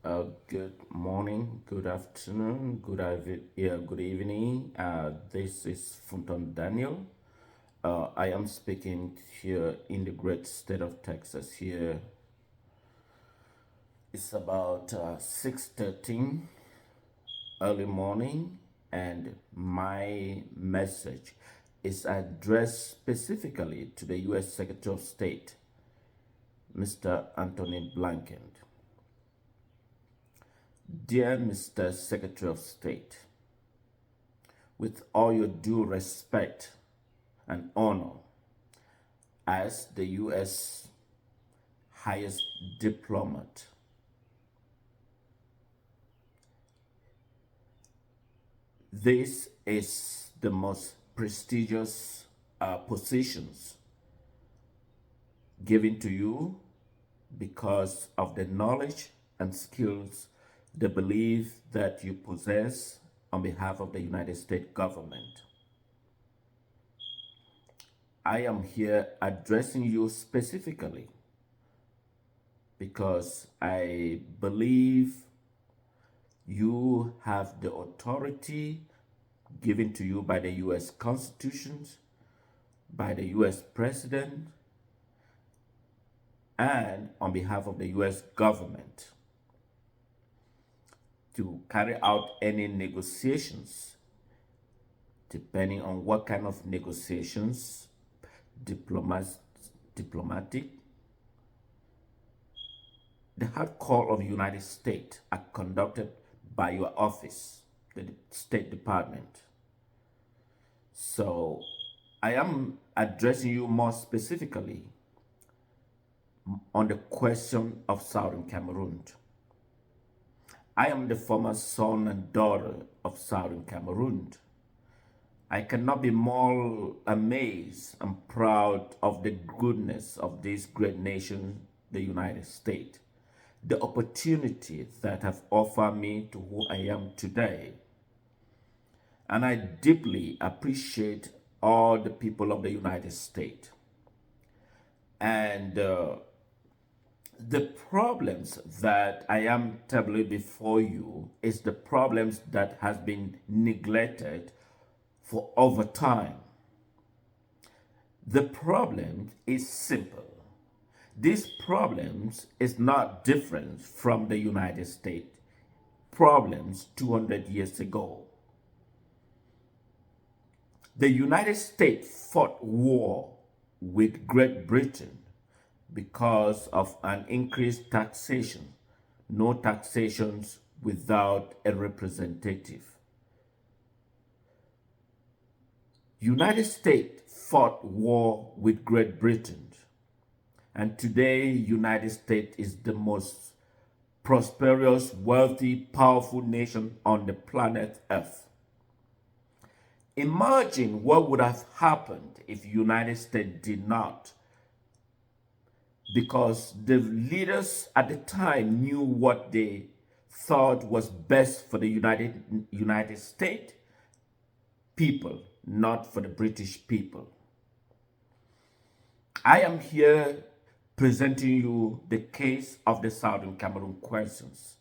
Good morning, good afternoon, good evening. This is Funton Daniel. I am speaking here in the great state of Texas. Here it's about 6:13 early morning, and my message is addressed specifically to the U.S. Secretary of State, Mr. Antony Blinken. Dear Mr. Secretary of State, with all your due respect and honor as the U.S. highest diplomat, this is the most prestigious positions given to you because of the knowledge and skills, the belief that you possess on behalf of the United States government. I am here addressing you specifically because I believe you have the authority given to you by the U.S. Constitution, by the U.S. President, and on behalf of the U.S. government to carry out any negotiations, depending on what kind of negotiations, diplomatic, the hard call of the United States are conducted by your office, the State Department. So I am addressing you more specifically on the question of Southern Cameroon. I am the former son and daughter of Southern Cameroon. I cannot be more amazed and proud of the goodness of this great nation, the United States, the opportunity that have offered me to who I am today. And I deeply appreciate all the people of the United States. And the problems that I am tabling before you is the problems that has been neglected for over time. The problem is simple. These problems is not different from the United States problems 200 years ago. The United States fought war with Great Britain because of an increased taxation. No taxations without a representative. United States fought war with Great Britain, and today United States is the most prosperous, wealthy, powerful nation on the planet Earth. Imagine what would have happened if United States did not, because the leaders at the time knew what they thought was best for the United States people, not for the British people. I am here presenting you the case of the Southern Cameroon questions.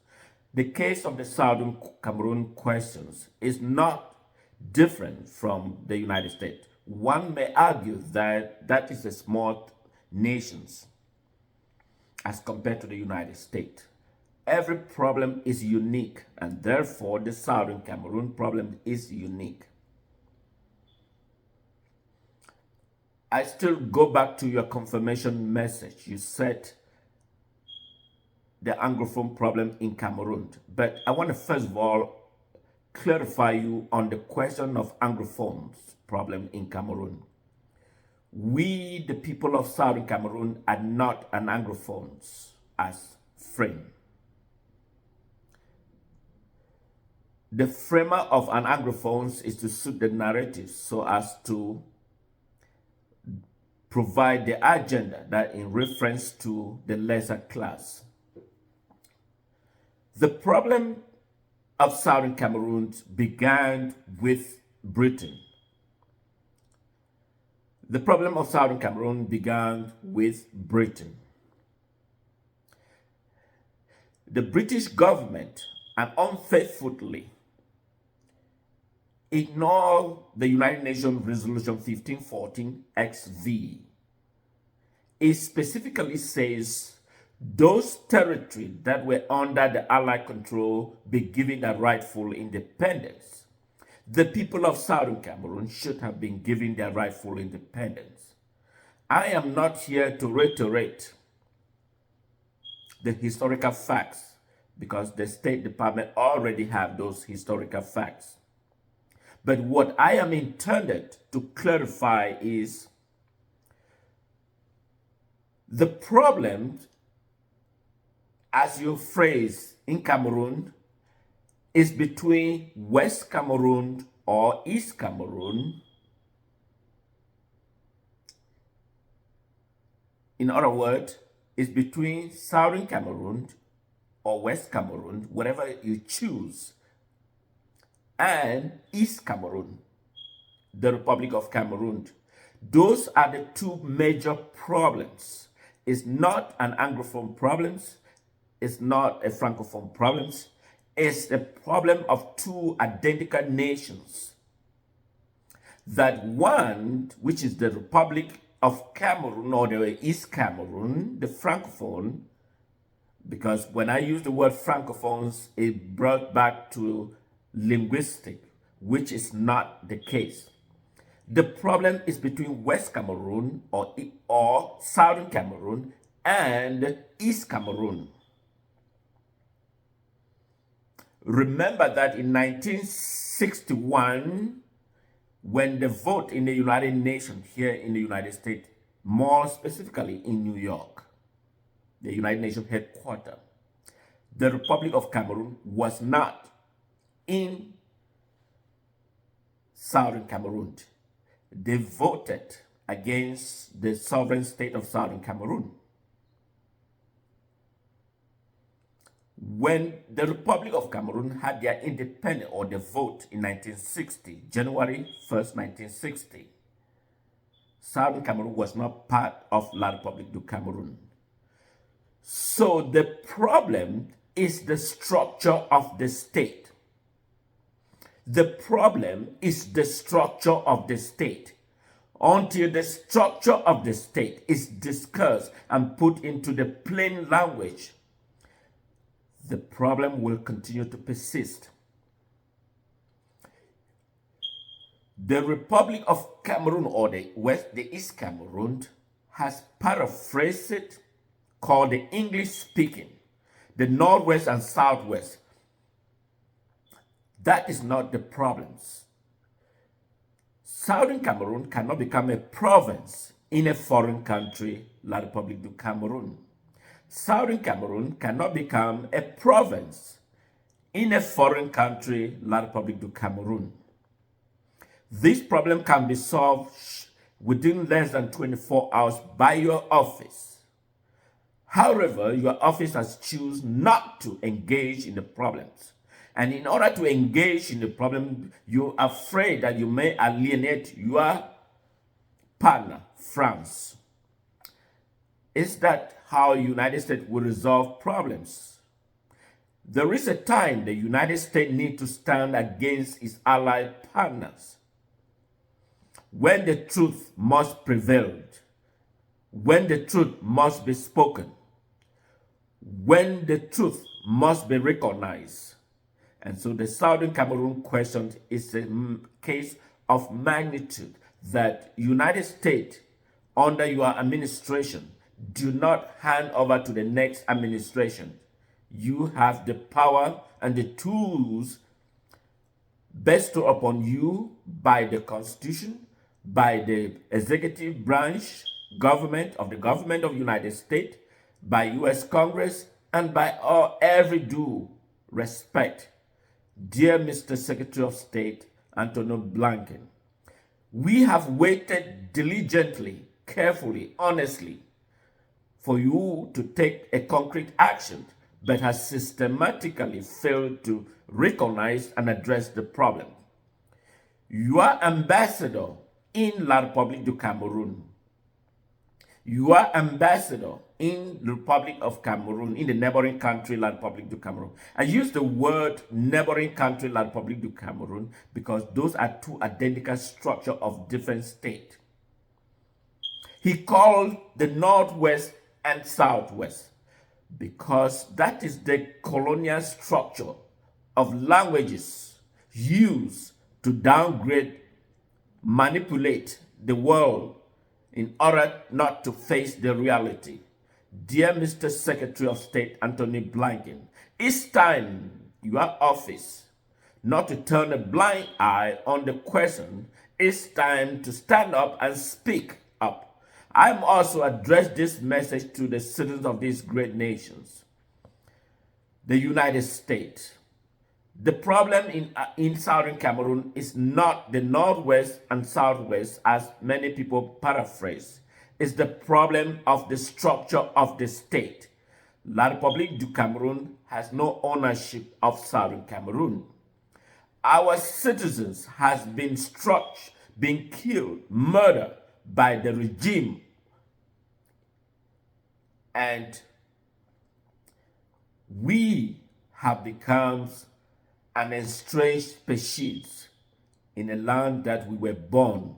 The case of the Southern Cameroon questions is not different from the United States. One may argue that that is a small nation as compared to the United States. Every problem is unique, and therefore the Southern Cameroon problem is unique. I still go back to your confirmation message. You said the Anglophone problem in Cameroon. But I want to first of all clarify you on the question of Anglophones problem in Cameroon. We, the people of Southern Cameroon, are not an Anglophones as frame. The framer of an Anglophones is to suit the narrative so as to provide the agenda that in reference to the lesser class. The problem of Southern Cameroon began with Britain. The problem of Southern Cameroon began with Britain. the British government and unfaithfully ignore the United Nations Resolution 1514 XV. It specifically says those territories that were under the Allied control be given a rightful independence. The people of Southern Cameroon should have been given their rightful independence. I am not here to reiterate the historical facts because the State Department already have those historical facts. But what I am intended to clarify is the problem, as you phrase in Cameroon, is between West Cameroon or East Cameroon. In other words, it's between Southern Cameroon or West Cameroon, whatever you choose, and East Cameroon, the Republic of Cameroon. Those are the two major problems. It's not an Anglophone problem. It's not a Francophone problem. It's the problem of two identical nations. That one, which is the Republic of Cameroon or the East Cameroon, the Francophone, because when I use the word Francophones, it brought back to linguistic, which is not the case. The problem is between West Cameroon or Southern Cameroon and East Cameroon. Remember that in 1961, when the vote in the United Nations here in the United States, more specifically in New York, the United Nations headquarters, the Republic of Cameroon was not in Southern Cameroon. They voted against the sovereign state of Southern Cameroon. When the Republic of Cameroon had their independence or the vote in 1960, January 1st, 1960, Southern Cameroon was not part of La Republique du Cameroun. So the problem is the structure of the state. The problem is the structure of the state. Until the structure of the state is discussed and put into the plain language, the problem will continue to persist. The Republic of Cameroon or the East Cameroon has paraphrased it, called the English speaking, the Northwest and Southwest. That is not the problems. Southern Cameroon cannot become a province in a foreign country, La Republique du Cameroun. Southern Cameroon cannot become a province in a foreign country, La Republique du Cameroun. This problem can be solved within less than 24 hours by your office. However, your office has chosen not to engage in the problems. And in order to engage in the problem, you're afraid that you may alienate your partner, France. Is that how the United States will resolve problems? There is a time the United States needs to stand against its allied partners. When the truth must prevail, when the truth must be spoken, when the truth must be recognized. And so the Southern Cameroon question is a case of magnitude that United States, under your administration, do not hand over to the next administration. You have the power and the tools bestowed upon you by the Constitution, by the executive branch government of the government of the United States, by U.S. Congress, and by every due respect. Dear Mr. Secretary of State, Antony Blinken, we have waited diligently, carefully, honestly, for you to take a concrete action, but has systematically failed to recognize and address the problem. Your ambassador in La Republique du Cameroun You are ambassador in the Republic of Cameroon, in the neighboring country, La Republique du Cameroon. I use the word neighboring country, La Republique du Cameroon, because those are two identical structures of different states. He called the Northwest and Southwest because that is the colonial structure of languages used to downgrade, manipulate the world in order not to face the reality. Dear Mr. Secretary of State Antony Blinken, it's time your office not to turn a blind eye on the question. It's time to stand up and speak up. I'm also address this message to the citizens of these great nations. The United States. The problem in Southern Cameroon is not the Northwest and Southwest, as many people paraphrase. It's the problem of the structure of the state. La Republique du Cameroun has no ownership of Southern Cameroon. Our citizens has been struck, been killed, murdered by the regime, and we have become an estranged species in a land that we were born